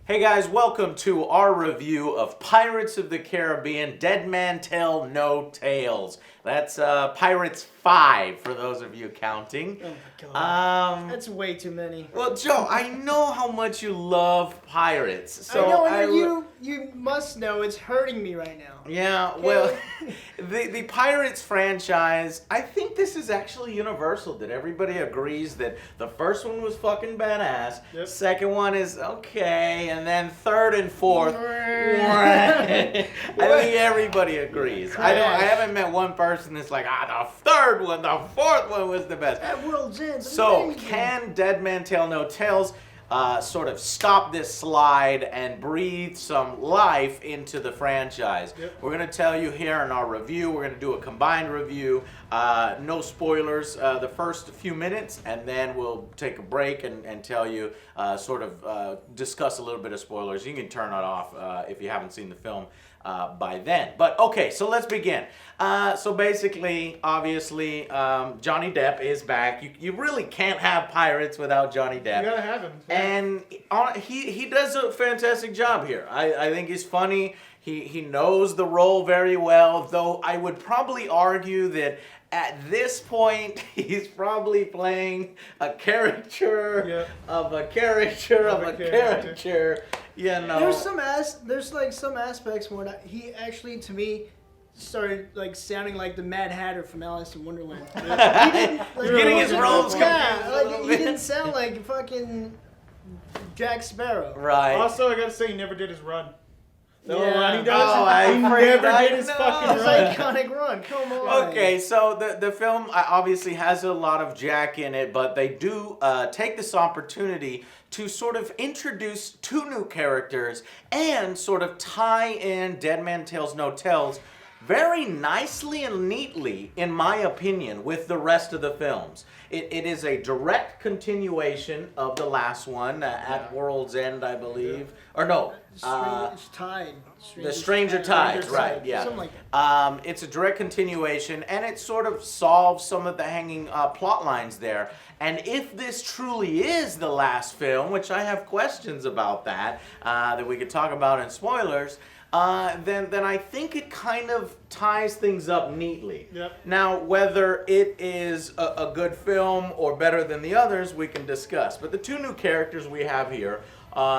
Hey guys, welcome to our review of Pirates of the Caribbean, Dead Man Tell No Tales. That's Pirates 5, for those of you counting. Oh my god. That's way too many. Well, Joe, I know how much you love pirates. So I know, and you must know it's hurting me right now. Yeah, well, the Pirates franchise, I think this is actually universal, that everybody agrees that the first one was fucking badass, second one is okay, and then third and fourth, I think everybody agrees. I haven't met one person that's like, the third one, the fourth one was the best. That World's End. So, can Dead Man Tell No Tales sort of stop this slide and breathe some life into the franchise? We're going to tell you here in our review. We're going to do a combined review. No spoilers the first few minutes, and then we'll take a break and tell you, discuss a little bit of spoilers. You can turn it off if you haven't seen the film by then. But okay, so let's begin. So basically, obviously, Johnny Depp is back. You really can't have pirates without Johnny Depp. You gotta have him. And he does a fantastic job here. I think he's funny. He knows the role very well, though I would probably argue that at this point, he's probably playing a caricature of a caricature of a caricature. You know, there's some aspects where he actually, to me, started like sounding like the Mad Hatter from Alice in Wonderland. He didn't, like, getting his roles confused. Yeah, he didn't sound like fucking Jack Sparrow. Right. Also, I gotta say, he never did his run. The Yeah. run he does, he never did his fucking His run. iconic run. Come on. Okay, so the film obviously has a lot of Jack in it, but they do take this opportunity to sort of introduce two new characters and sort of tie in Dead Man Tells No Tales very nicely and neatly, in my opinion, with the rest of the films. It is a direct continuation of the last one, at World's End, I believe. Or no. The Stranger Tides, right, yeah. Something like that. It's a direct continuation, and it sort of solves some of the hanging plot lines there. And if this truly is the last film, which I have questions about that we could talk about in spoilers, then I think it kind of ties things up neatly. Now, whether it is a good film or better than the others, we can discuss. But the two new characters we have here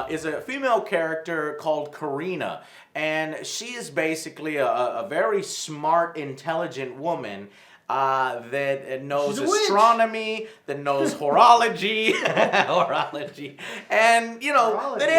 is a female character called Karina. And she is basically a very smart, intelligent woman that knows astronomy, that knows horology, and you know that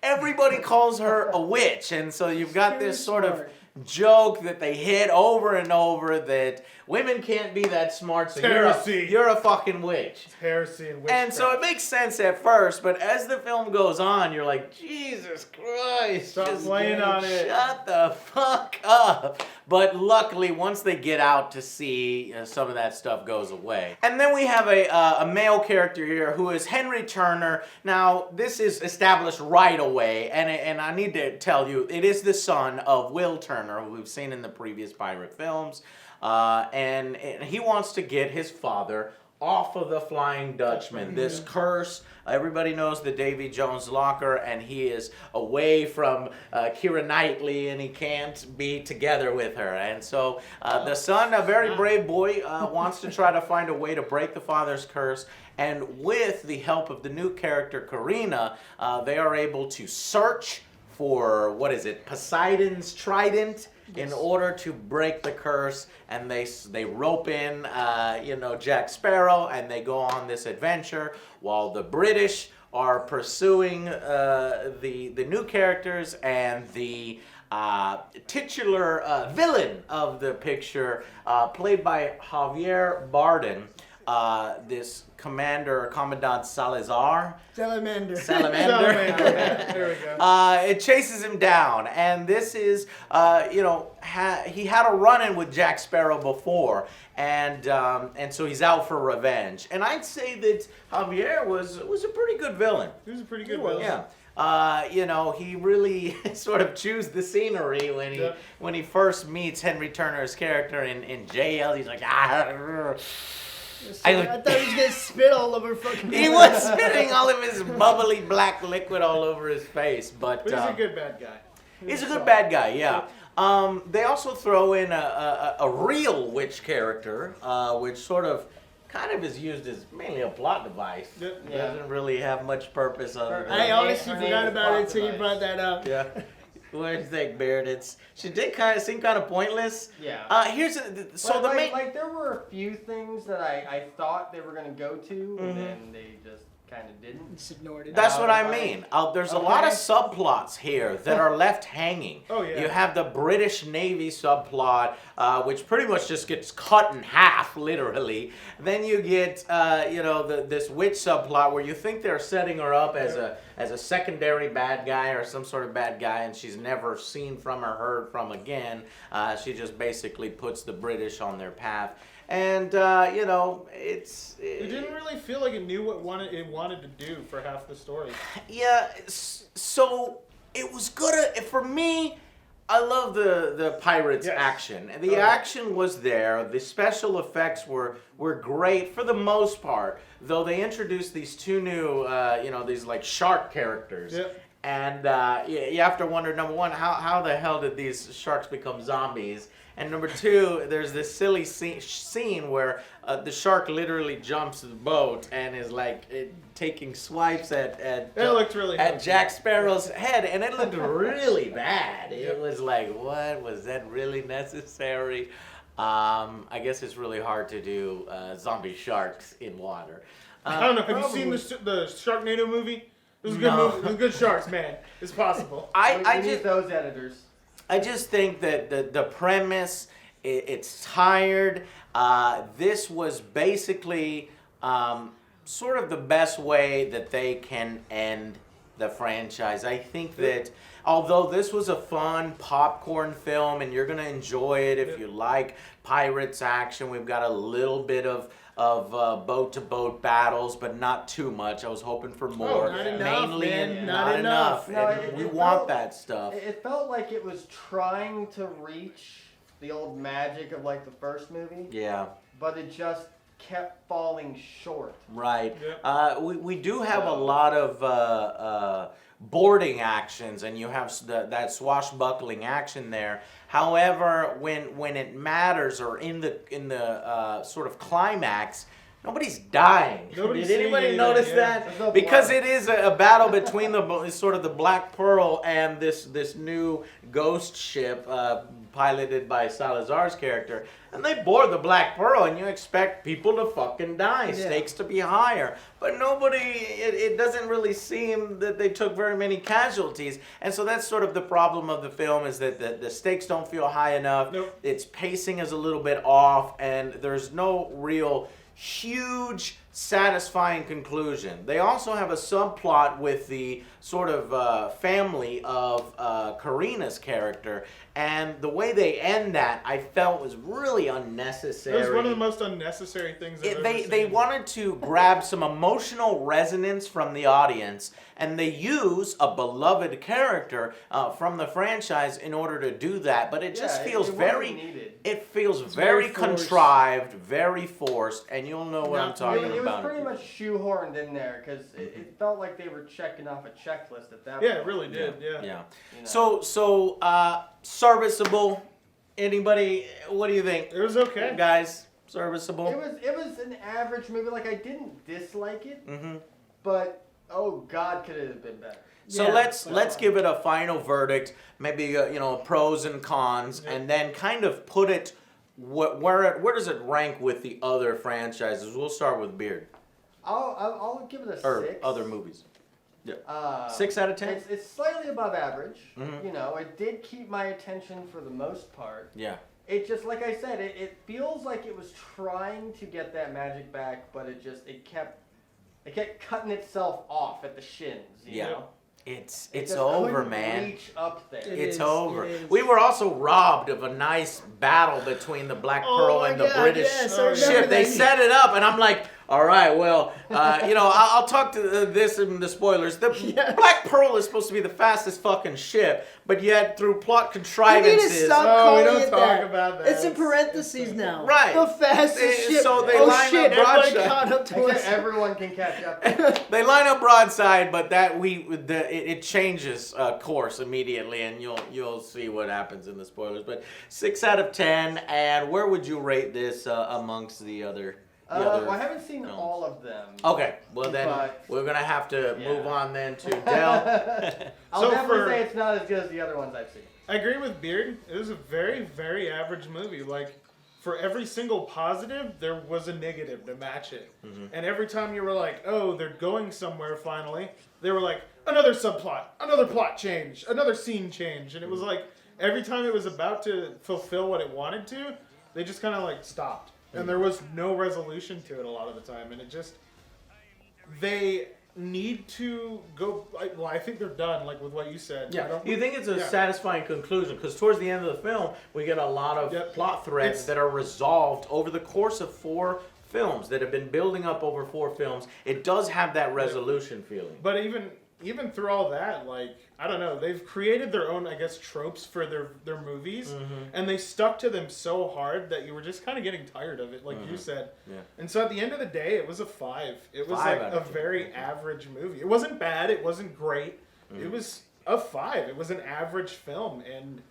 everybody calls her a witch, and so you've got this sort of joke that they hit over and over that women can't be that smart, so you're a fucking witch. It's heresy and witchcraft. And so it makes sense at first, but as the film goes on, you're like, Jesus Christ. Stop playing on it. Shut the fuck up. But luckily, once they get out to sea, some of that stuff goes away. And then we have a male character here who is Henry Turner. Now, this is established right away, and I need to tell you, it is the son of Will Turner, who we've seen in the previous pirate films. And he wants to get his father off of the Flying Dutchman. This curse, everybody knows the Davy Jones locker, and he is away from Keira Knightley, and he can't be together with her. And so the son, a very brave boy, wants to try to find a way to break the father's curse. And with the help of the new character, Karina, they are able to search for, Poseidon's Trident, in order to break the curse, and they rope in, Jack Sparrow, and they go on this adventure while the British are pursuing the new characters, and the titular villain of the picture, played by Javier Bardem, this Commandant Salamander. There we go. It chases him down, and this is, he had a run-in with Jack Sparrow before, and so he's out for revenge. And I'd say that Javier was a pretty good villain. He was a pretty good villain. Yeah. He really sort of chews the scenery when he first meets Henry Turner's character in jail. He's like, I thought he was gonna spit all over fucking. He was spitting all of his bubbly black liquid all over his face, but But he's a good bad guy. he's a good bad guy, yeah. They also throw in a real witch character, which sort of kind of is used as mainly a plot device. Yep. Yeah. Doesn't really have much purpose other than I honestly Her forgot name's about it plot until you device. brought that up. yeah. What do you think, Baird? She did seem kind of pointless. Yeah. Here's so the main. Like there were a few things that I thought they were gonna go to, and then they just kind of didn't. Just ignored it. That's what I Right. mean. There's a lot of Okay. subplots here that are left hanging. Oh, yeah. You have the British Navy subplot, which pretty much just gets cut in half, literally. Then you get, this witch subplot where you think they're setting her up as a secondary bad guy or some sort of bad guy, and she's never seen from or heard from again. She just basically puts the British on their path. And it didn't really feel like it knew what it wanted to do for half the story. Yeah, so it was good. For me, I love the pirates Yes. action. And the Oh, yeah. action was there. The special effects were great for the most part. Though they introduced these two new, these like shark characters. Yep. And you have to wonder, number one, how the hell did these sharks become zombies? And number two, there's this silly scene where the shark literally jumps the boat and is like taking swipes at looked really at funky. Jack Sparrow's head, and it looked really bad. It was like, what was that really necessary? I guess it's really hard to do zombie sharks in water. I don't know. Have you seen the Sharknado movie? It was a good No. movie. It was good sharks, man. It's possible. I We need just those editors. I just think that the premise, it's tired. This was basically sort of the best way that they can end the franchise. I think that although this was a fun popcorn film and you're going to enjoy it if you like pirates action, we've got a little bit of boat-to-boat battles, but not too much. I was hoping for more. not enough, Mainly, man. not Not enough. enough. And No, we it want felt- that stuff. It felt like it was trying to reach the old magic of like the first movie, Yeah. but it just kept falling short. Right. Yep. We do have a lot of boarding actions, and you have that swashbuckling action there. However, when it matters, or in the sort of climax, nobody's dying. Nobody's Did seeing anybody anything, notice yeah. that? There's no Because blood. it is a battle between sort of the Black Pearl and this new ghost ship piloted by Salazar's character. And they board the Black Pearl, and you expect people to fucking die, stakes to be higher. But it doesn't really seem that they took very many casualties. And so that's sort of the problem of the film, is that the stakes don't feel high enough. Nope. Its pacing is a little bit off, and there's no real huge satisfying conclusion. They also have a subplot with the sort of family of Karina's character, and the way they end that, I felt was really unnecessary. It was one of the most unnecessary things I've ever seen. They wanted to grab some emotional resonance from the audience, and they use a beloved character from the franchise in order to do that. But it just Yeah, feels it wasn't very, needed. it feels It's very very forced. contrived, very forced, and you'll know what I'm Not talking really. It was about. pretty much shoehorned in there because it felt like they were checking off a checklist at that Yeah, point. it really did. Yeah. Yeah. You know. So serviceable. Anybody? What do you think, It was okay. guys? Serviceable. It was an average movie. Like I didn't dislike it, Mm-hmm. but oh god, could it have been better? So Yeah, let's give it a final verdict, maybe pros and cons, Yeah. and then kind of put it where does it rank with the other franchises? We'll start with Beard I'll give it a or 6. other movies. 6 out of 10. It's slightly above average. Mhm. You know, it did keep my attention for the most part. Yeah. It just, like I said, it feels like it was trying to get that magic back, but it kept cutting itself off at the shins. You Yeah. know? It's It just over, couldn't man. Reach up there. It It's is, over. it is. We were also robbed of a nice battle between the Black Oh Pearl my and the God, British yes, I remember ship. They that. set it up, and I'm like, All right, well, I'll talk to this in the spoilers. The Black Pearl is supposed to be the fastest fucking ship, but yet through plot You need to contrivances... stop Oh, we calling don't it talk that. about that. It's in parentheses now. Right. The fastest ship. So they oh line shit! up Everybody broadside. caught up to us. Everyone can catch up. They line up broadside, but it changes course immediately, and you'll see what happens in the spoilers. But 6 out of 10, and where would you rate this amongst the other? Well, I haven't seen films? all of them. Okay, well then But- we're gonna have to Yeah. move on then to Del. I'll So definitely for- say it's not as good as the other ones I've seen. I agree with Beard. It was a very, very average movie. Like, for every single positive, there was a negative to match it. And every time you were like, oh, they're going somewhere finally, they were like, another subplot, another plot change, another scene change. And it was like, every time it was about to fulfill what it wanted to, they just kind of like stopped. And there was no resolution to it a lot of the time. And it just, they need to go, well, I think they're done, like with what you said. I don't- You think it's a yeah. satisfying conclusion? Because towards the end of the film, we get a lot of Yep. plot threads It's- that are resolved over the course of 4 films that have been building up over 4 films. It does have that resolution feeling. But even through all that, like, I don't know, they've created their own, I guess, tropes for their movies, and they stuck to them so hard that you were just kind of getting tired of it, like you said. Yeah. And so at the end of the day, it was a 5. It was 5 like out a of 10. very average movie. It wasn't bad. It wasn't great. It was a 5. It was an average film, and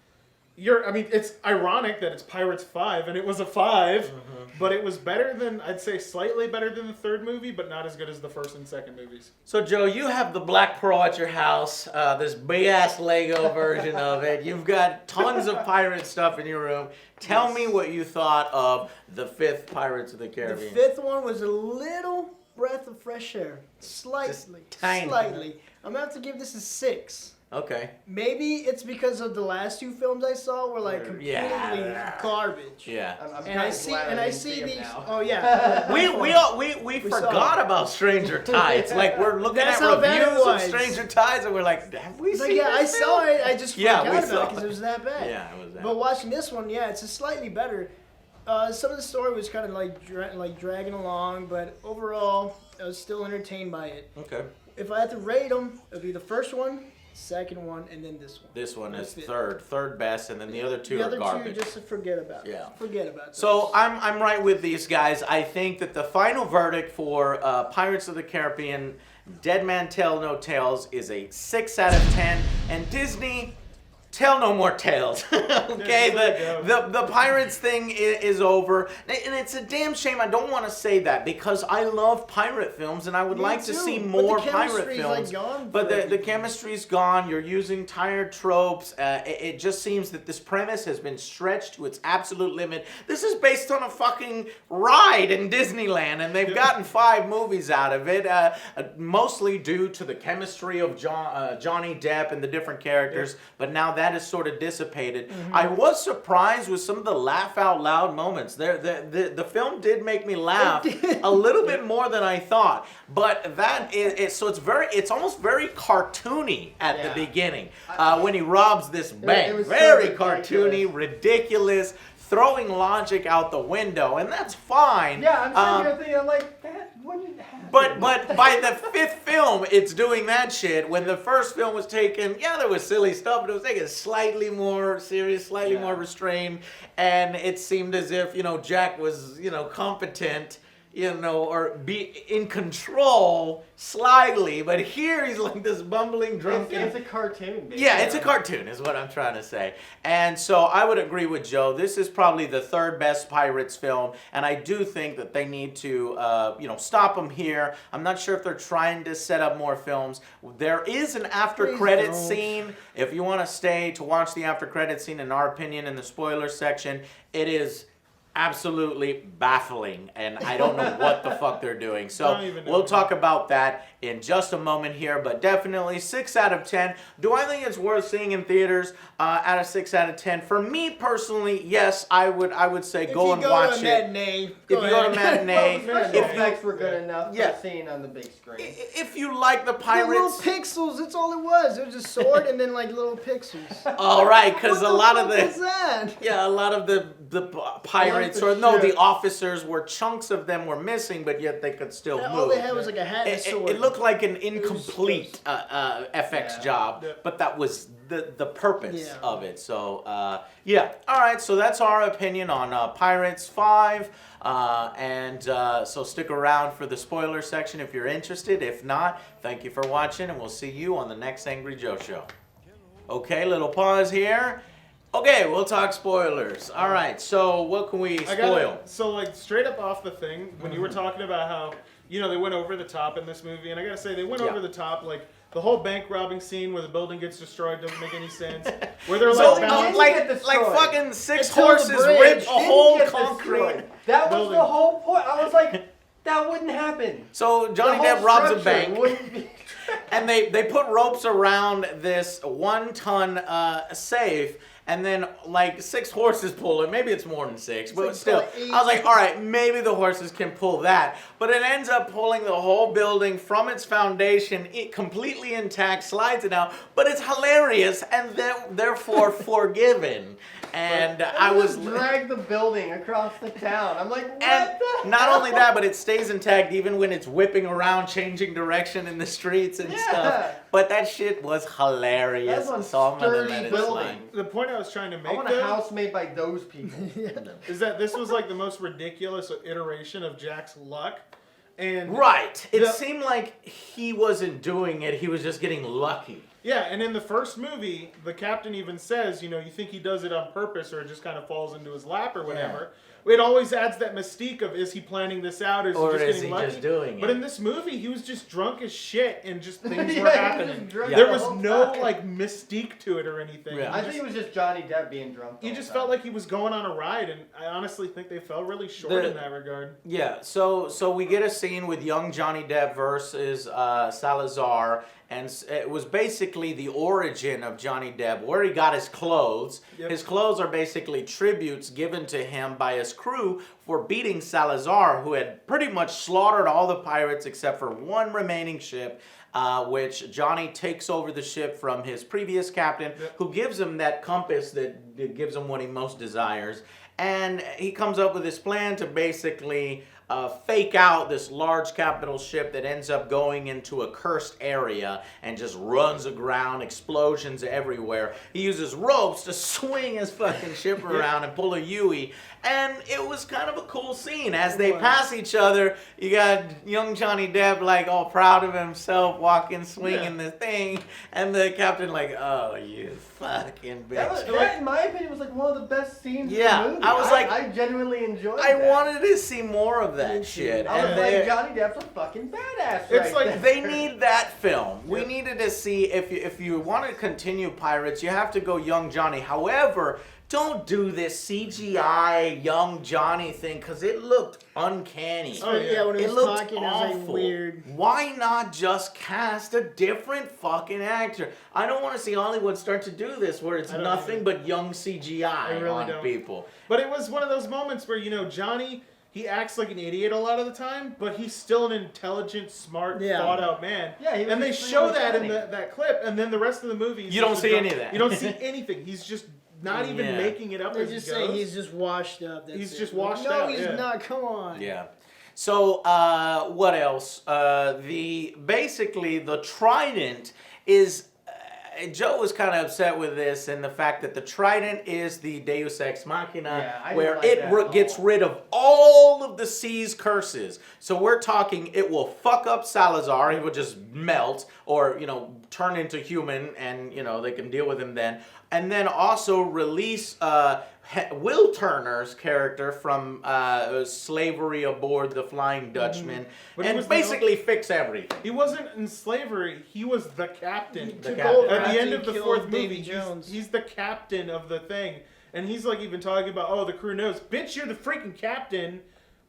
it's ironic that it's Pirates 5 and it was a 5, but it was better than, I'd say slightly better than the third movie, but not as good as the first and second movies. So, Joe, you have the Black Pearl at your house, this big-ass Lego version of it. You've got tons of pirate stuff in your room. Tell me what you thought of the 5th Pirates of the The Caribbean. 5th one was a little breath of fresh air. Slightly. tiny. Slightly. I'm going to have to give this a 6. Okay. Maybe it's because of the last 2 films I saw were like completely garbage. Yeah. I'm And I kinda see glad and I didn't see them these. now. Oh yeah. We We saw forgot it. about Stranger Tides. Like, we're looking That's at how bad it reviews of was. Stranger Tides, and we're like, have we It's seen like, yeah, I this saw film? it. I just Yeah, forgot we about saw it because it. it was that bad. Yeah, it was that. But watching this one, yeah, it's a slightly better. Some of the story was kind of like dragging along, but overall, I was still entertained by it. Okay. If I had to rate them, it would be the first one, second one, and then this one. This one is That's it. third best, and then the other 2 The are other garbage. 2, just forget about. Yeah. Forget about. Those. So I'm right with these guys. I think that the final verdict for Pirates of the Caribbean, Dead Man Tell No Tales, is a 6 out of 10, and Disney, tell no more tales. Okay, the Pirates thing is over, and it's a damn shame. I don't want to say that because I love pirate films, and I would Me like to too, see but more the pirate chemistry's, films. like, gone But for the everything. chemistry's gone. You're using tired tropes. It just seems that this premise has been stretched to its absolute limit. This is based on a fucking ride in Disneyland, and they've gotten 5 movies out of it, mostly due to the chemistry of Johnny Depp and the different characters. But now that is sort of dissipated. I was surprised with some of the laugh out loud moments. The film did make me laugh a little bit more than I thought. But that is so it's almost very cartoony at the beginning when he robs this bank. was so Very ridiculous. cartoony, ridiculous, throwing logic out the window, and that's fine. Yeah, I'm sitting here thinking, I'm like, that wouldn't happen. But by the 5th film, it's doing that shit. When the first film was taken, yeah, there was silly stuff, but it was taken slightly more serious, slightly more restrained, and it seemed as if, Jack was, competent, or be in control slightly. But here he's like this bumbling drunken. It's a cartoon. Basically. Yeah, it's a cartoon is what I'm trying to say. And so I would agree with Joe. This is probably the 3rd best Pirates film, and I do think that they need to, stop them here. I'm not sure if they're trying to set up more films. There is an after Please credit don't. scene. If you want to stay to watch the after credit scene, in our opinion, in the spoiler section, it is absolutely baffling, and I don't know what the fuck they're doing. So Don't even know. we'll talk about that in just a moment here, but definitely 6 out of 10. Do I think it's worth seeing in theaters? Out of 6 out of 10. For me personally, yes, I would say go and watch it. Matinee, If you go to matinee, Special if effects were good enough Yeah. for seeing on the big screen. if you like the the little pirates, pixels, that's all it was. It was a sword and then like little pixels. all right, because What a the lot of fuck was the that? yeah, a lot of the pirates the or no, the ship. officers were chunks of them were missing, but yet they could still All move. they had was like a hat and a It, sword. it looked like an was incomplete FX Yeah. job, Yeah. but that was the purpose Yeah. of it. So, yeah. All right, so that's our opinion on Pirates 5. So stick around for the spoiler section if you're interested. If not, thank you for watching, and we'll see you on the next Angry Joe Show. Okay, little pause here. Okay, we'll talk spoilers. All right, so what can we spoil? So like straight up off the thing, when you were talking about how they went over the top in this movie, and I gotta say they went Yeah. over the top. Like the whole bank robbing scene where the building gets destroyed doesn't make any sense. Where they're So, like, didn't like get destroyed. fucking 6 Until the horses bridge ripped a Didn't whole get concrete. destroyed. That was building. the whole point. I was like, that wouldn't happen. So Johnny The whole Depp robs a structure bank, wouldn't be- and they put ropes around this 1-ton safe, and then like 6 horses pull it. Maybe it's more than 6, but like still, probably 8. I was like, all right, maybe the horses can pull that. But it ends up pulling the whole building from its foundation, completely intact, slides it out. But it's hilarious and therefore forgiven. And I was. drag the building across the town. I'm like, what And the not hell? only that, but it stays intact even when it's whipping around, changing direction in the streets and Yeah. stuff. But that shit was hilarious. That's one So I'm gonna sturdy let it building. slide. the point I was trying to I make want a though, house made by those people. is that this was like the most ridiculous iteration of Jack's luck, and Right. It The- seemed like he wasn't doing it. He was just getting lucky. yeah, and in the first movie, the captain even says, you think he does it on purpose or it just kind of falls into his lap or whatever. It always adds that mystique of, is he planning this out or is Or he just is getting he lucky? just doing But it? in this movie, he was just drunk as shit and just things Yeah, were he was happening. just drunk There the was whole no time. like mystique to it or anything. Yeah. I think it was just Johnny Depp being drunk. the He whole just time. felt like he was going on a ride, and I honestly think they fell really short The- in that regard. Yeah, so we get a scene with young Johnny Depp versus Salazar, and it was basically the origin of Johnny Depp, where he got his clothes. Yep. His clothes are basically tributes given to him by his crew for beating Salazar, who had pretty much slaughtered all the pirates except for one remaining ship. Which Johnny takes over the ship from his previous captain, Yep. who gives him that compass that gives him what he most desires. And he comes up with this plan to basically fake out this large capital ship that ends up going into a cursed area and just runs aground, explosions everywhere. He uses ropes to swing his fucking ship around and pull a Yui. And it was kind of a cool scene. As they pass each other, you got young Johnny Depp like all proud of himself, walking, swinging the thing, and the captain like, oh, you fucking bitch. That, in my opinion, was like one of the best scenes Yeah, in the movie. I was like- I genuinely enjoyed I that. wanted to see more of that shit. I was And like, they- Johnny Depp's a fucking badass. It's right like there. They need that film. We Yep. needed to see if you want to continue Pirates, you have to go young Johnny. However, don't do this CGI young Johnny thing because it looked uncanny. Oh, yeah. When he It was looked talking, it was like awful. weird. Why not just cast a different fucking actor? I don't want to see Hollywood start to do this where it's I don't nothing either. but young CGI I really on don't. people. But it was one of those moments where, Johnny, he acts like an idiot a lot of the time, but he's still an intelligent, smart, Yeah. thought-out man. Yeah, he was and they extremely show that in funny. that clip, and then the rest of the movie... he's You don't just a see drunk- any of that. You don't see anything. He's just not even Yeah. making it up They as just he say goes. he's just washed up. That's He's it. just washed no, out, he's yeah. not. Come on. Yeah. So what else? Basically the Trident is. Joe was kind of upset with this and the fact that the Trident is the Deus Ex Machina, Yeah, I didn't where like it that at gets all. rid of all of the sea's curses. So we're talking it will fuck up Salazar. He will just melt or turn into human, and they can deal with him then. And then also release Will Turner's character from slavery aboard the Flying Dutchman, But he and was the basically fix everything. He wasn't in slavery. He was the captain. The Took captain. over At the after end he of the killed fourth Davy movie, Jones. he's the captain of the thing. And he's like even talking about, oh, the crew knows. Bitch, you're the freaking captain.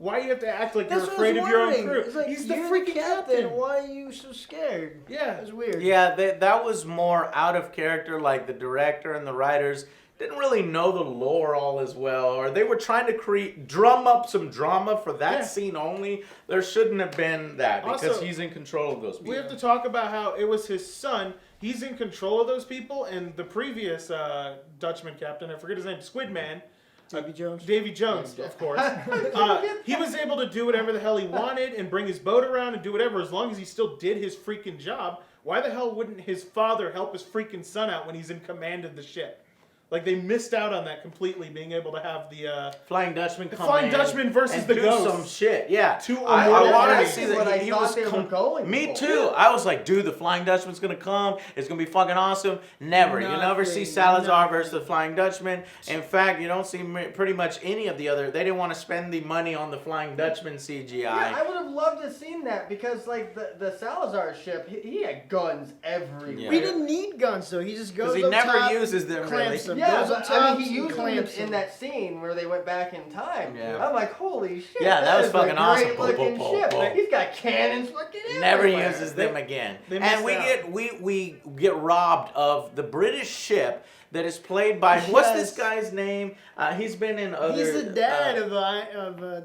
Why do you have to act like That's you're what I was afraid of your own wondering. crew? It's like, He's the you're freaking captain. Why are you so scared? Yeah. That's weird. Yeah, that was more out of character. Like the director and the writers didn't really know the lore all as well, or they were trying to drum up some drama for that scene only. There shouldn't have been that because Also, he's in control of those people. We have to talk about how it was his son. He's in control of those people, and the previous Dutchman captain, I forget his name, Squidman. Davy Jones, of course. He was able to do whatever the hell he wanted and bring his boat around and do whatever as long as he still did his freaking job. Why the hell wouldn't his father help his freaking son out when he's in command of the ship? Like, they missed out on that completely, being able to have the Flying Dutchman come Flying in Dutchman versus and the do Ghost. some shit. Yeah, I wanted to That's see what that I he thought was. they were going Me for. too. I was like, dude, the Flying Dutchman's gonna come. It's gonna be fucking awesome. Never. You never see Salazar versus the Flying Dutchman. In fact, you don't see pretty much any of the other. They didn't want to spend the money on the Flying Dutchman CGI. Yeah, I would have loved to have seen that because, like, the Salazar ship, he had guns everywhere. Yeah. We didn't need guns, though. He just goes Because he up never top, uses them really. clamps them. Yeah, goes up but, top, he used them clamps in that scene where they went back in time. Yeah. I'm like, holy shit. Yeah, that was is fucking a awesome. great looking Boom, boom, ship. boom, Like, boom. he's got cannons fucking Never everywhere. uses them again. they And missed we get robbed of the British ship that is played by what's this Yes. guy's name? He's been in other. He's the dad of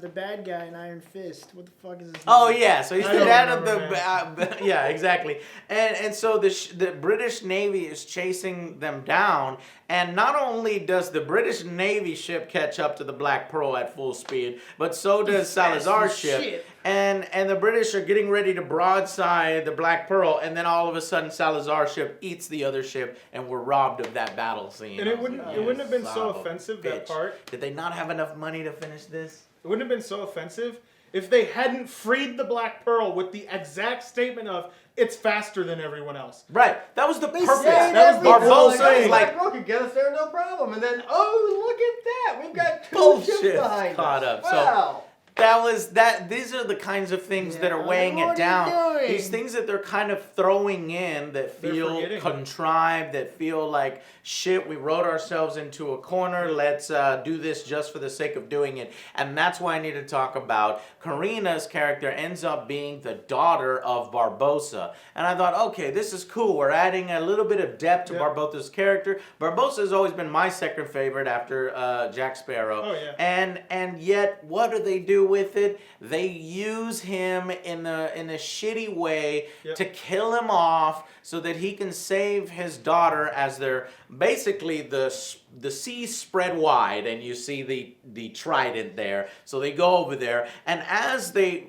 the bad guy in Iron Fist. What the fuck is his name? Oh yeah, so he's I the don't dad of remember, the yeah, exactly. And so the British Navy is chasing them down, and not only does the British Navy ship catch up to the Black Pearl at full speed, but so does Salazar's ship. shit. And the British are getting ready to broadside the Black Pearl, and then all of a sudden Salazar's ship eats the other ship, and we're robbed of that battle scene. And it wouldn't have been Son so of a offensive, that bitch. part. Did they not have enough money to finish this? It wouldn't have been so offensive if they hadn't freed the Black Pearl with the exact statement of, it's faster than everyone else. Right. That was the purpose. said That was everything. Barbosa is like, Black could get us there, no problem. And then, oh, look at that. We've got two Bullshit ships behind caught us. up. So- Wow. these are the kinds of things that are weighing what it are you down. doing? These things that they're kind of throwing in that They're feel forgetting. contrived, that feel like shit, we wrote ourselves into a corner, let's do this just for the sake of doing it. And that's why I need to talk about Karina's character ends up being the daughter of Barbosa. And I thought, okay, this is cool. We're adding a little bit of depth to Yep. Barbosa's character. Barbosa has always been my second favorite after Jack Sparrow. Oh, yeah. And yet, what do they do with it? They use him in a shitty way Yep. to kill him off so that he can save his daughter as they're basically the seas spread wide and you see the Trident there. So they go over there, and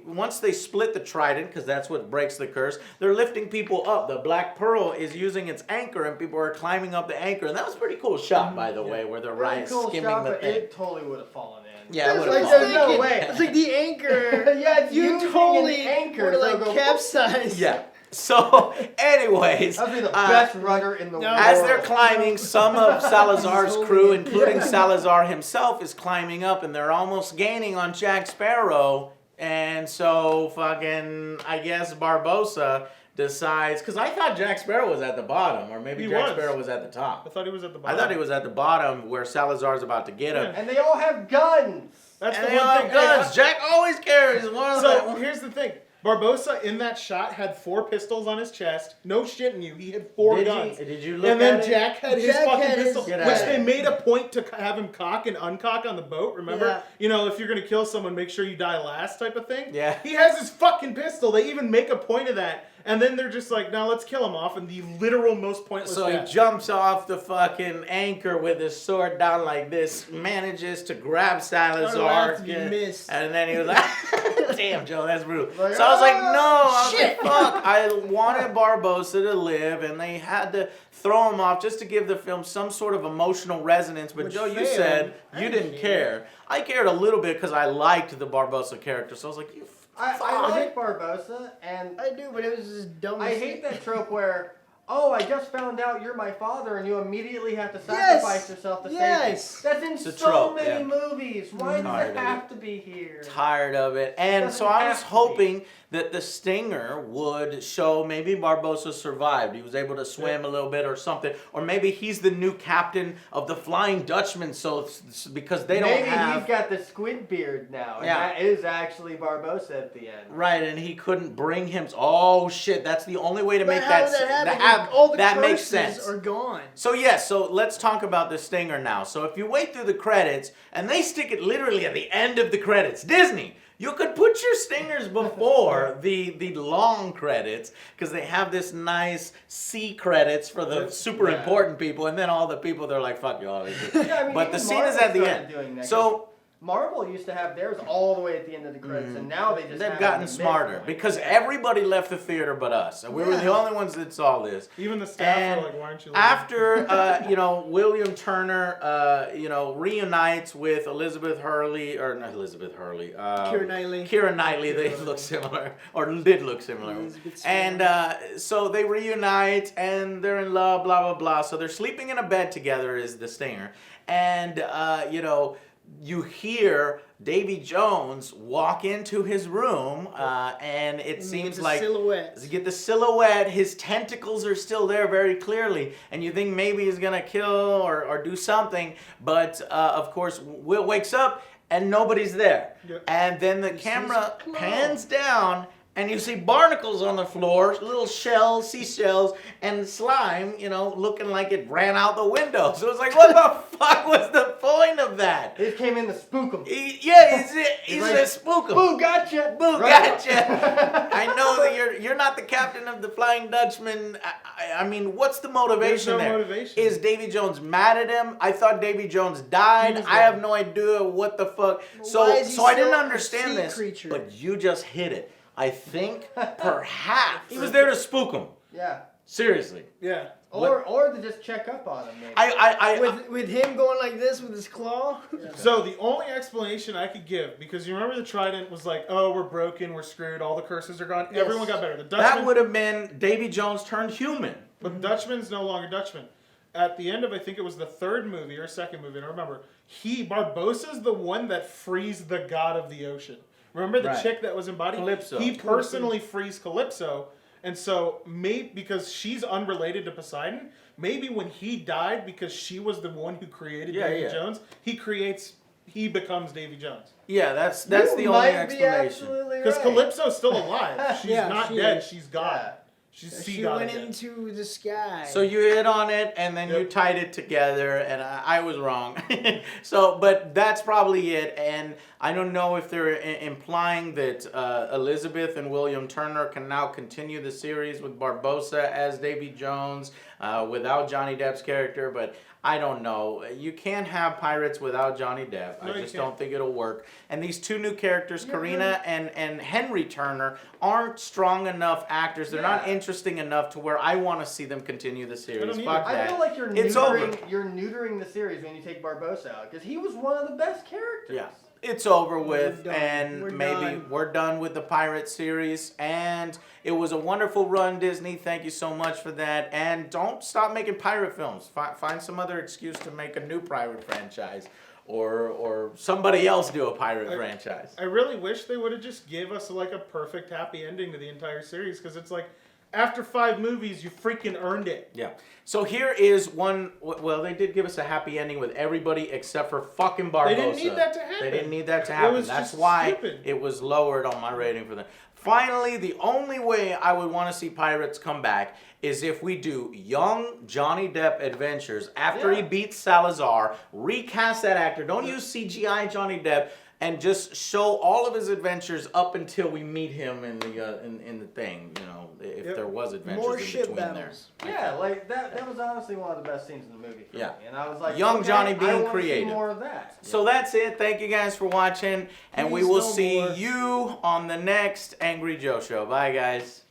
once they split the Trident, because that's what breaks the curse, they're lifting people up. The Black Pearl is using its anchor and people are climbing up the anchor, and that was a pretty cool shot, by the way, where they're Really cool skimming shot, the but thing. it totally would have fallen in. Yeah, it It's would've like, fallen. There's no way. It's like the anchor. Yeah, it's you using totally an anchor were to like go- capsized. Yeah. So, anyways, That'd be the best rudder in the world. as they're climbing, some of Salazar's Totally. crew, including Salazar himself, is climbing up, and they're almost gaining on Jack Sparrow. And so, fucking, I guess Barbosa decides, because I thought Jack Sparrow was at the bottom, or maybe He Jack was. Sparrow was at the I top. thought he was at the I bottom. thought he was at the bottom where Salazar's about to get him. Yeah. And they all have guns. That's And the they all one have thing. guns. Jack always carries one of So them. here's the thing. Barbosa in that shot had 4 pistols on his chest. No shitting you. He had 4 guns. Did you look And then at it? Jack had his Jack fucking had his- pistol, Get which out. they made a point to have him cock and uncock on the boat. Remember? Yeah. You know, if you're gonna kill someone, make sure you die last, type of thing. Yeah. He has his fucking pistol. They even make a point of that. And then they're just like, now let's kill him off in the literal most pointless So he death. jumps off the fucking anchor with his sword down like this, manages to grab Salazar, laughed, you missed. and then he was like, damn, Joe, that's brutal. Like, So I was like, no, I was shit. like, fuck, I wanted Barbosa to live, and they had to throw him off just to give the film some sort of emotional resonance. But Which Joe, you failed. said I you didn't didn't care. I cared a little bit because I liked the Barbosa character, so I was like, you I fuck. like Barbosa, and I do, but it was just dumb. I as hate shit. that trope where oh, I just found out you're my father, and you immediately have to sacrifice yourself to save me. That's in a so trope, many movies. Why does Tired it of have to be here? Tired of it. And Doesn't so I was have to be. hoping that the stinger would show maybe Barbosa survived. He was able to swim a little bit or something. Or maybe he's the new captain of the Flying Dutchman, so because they don't have... Maybe he's got the squid beard now, and that is actually Barbosa at the end. Right, and he couldn't bring him... Oh, shit, that's the only way to make how that... would that happen? All the that makes curses sense. are gone. So yes, so let's talk about the stinger now. So if you wait through the credits, and they stick it literally at the end of the credits, Disney, you could put your stingers before the long credits, because they have this nice C credits for the super important people, and then all the people, they're like, fuck you all. Yeah, I mean, But the even scene is Marvel at the started end. doing that, So... Marvel used to have theirs all the way at the end of the credits, and now they just They've have gotten it in the smarter midpoint. because everybody left the theater but us. And we were the only ones that saw this. Even the staff And were like, why aren't you leaving? after, William Turner, reunites with Elizabeth Hurley, or not Elizabeth Hurley. Keira Knightley. Keira Knightley, they look similar, or did look similar. Elizabeth And so they reunite and they're in love, blah, blah, blah. So they're sleeping in a bed together is the stinger. And, you hear Davy Jones walk into his room, and it seems like silhouette. you get the silhouette. His tentacles are still there very clearly, and you think maybe he's gonna kill or do something. But of course, Will wakes up and nobody's there. Yep. And then the camera pans down. And you see barnacles on the floor, little shells, seashells, and slime, looking like it ran out the window. So it's like, what the fuck was the point of that? They came in to spook him. He's like, a spook him. Boo, gotcha! Boo, Right. gotcha! I know that you're not the captain of the Flying Dutchman. I mean, what's the motivation There's no there? motivation. Is Davy Jones mad at him? I thought Davy Jones died. I have no idea what the fuck. Why is he So I didn't still a understand sea this. creature? But you just hit it. I think perhaps he was there to spook him. Yeah. Seriously. Yeah. Or to just check up on him, maybe. With him going like this with his claw. So the only explanation I could give, because you remember the Trident was like, oh, we're broken, we're screwed, all the curses are gone. Yes. Everyone got better. The that Dutchman, would have been Davy Jones turned human. but Dutchman's no longer Dutchman. At the end of, I think it was the third movie or second movie, I don't remember. Barbosa's the one that frees the god of the ocean. Remember the Right. chick that was embodied? Calypso. He personally frees Calypso. And so, maybe because she's unrelated to Poseidon, maybe when he died, because she was the one who created Davy Jones, he becomes Davy Jones. Yeah, that's You the only might be explanation. absolutely Because right. Calypso's still alive. She's not she dead. is. She's God. Yeah. She's sea She god went again. into the sky. So you hit on it, and then you Yep. tied it together, and I was wrong. But that's probably it. And I don't know if they're implying that Elizabeth and William Turner can now continue the series with Barbosa as Davy Jones without Johnny Depp's character, but I don't know. You can't have pirates without Johnny Depp. No, I you just can't. don't think it'll work. And these two new characters, Karina and Henry Turner, aren't strong enough actors. They're not Yeah. interesting enough to where I want to see them continue the series. don't Fuck either. that. I feel like you're It's over. neutering the series when you take Barbosa out, because he was one of the best characters. Yeah. It's over with, done. and We're maybe done. we're done with the Pirate series. And it was a wonderful run, Disney. Thank you so much for that. And don't stop making pirate films. Find some other excuse to make a new pirate franchise, or somebody else do a pirate franchise. I really wish they would have just gave us like a perfect happy ending to the entire series, because it's like, after 5 movies, you freaking earned it. Yeah. So here is one. Well, they did give us a happy ending with everybody except for fucking Barbosa. They didn't need that to happen. They didn't need that to happen. was That's just why stupid. it was lowered on my rating for them. Finally, the only way I would want to see Pirates come back is if we do young Johnny Depp adventures after he beats Salazar, recast that actor. Don't use CGI Johnny Depp. And just show all of his adventures up until we meet him in the in the thing, if there was adventures More in ship between there. battles. Yeah, like that was honestly one of the best scenes in the movie for me. And I was like, Young okay, Johnny I being wanna see creative. more of that. So that's it. Thank you guys for watching, and we Please will no see more. you on the next Angry Joe Show. Bye, guys.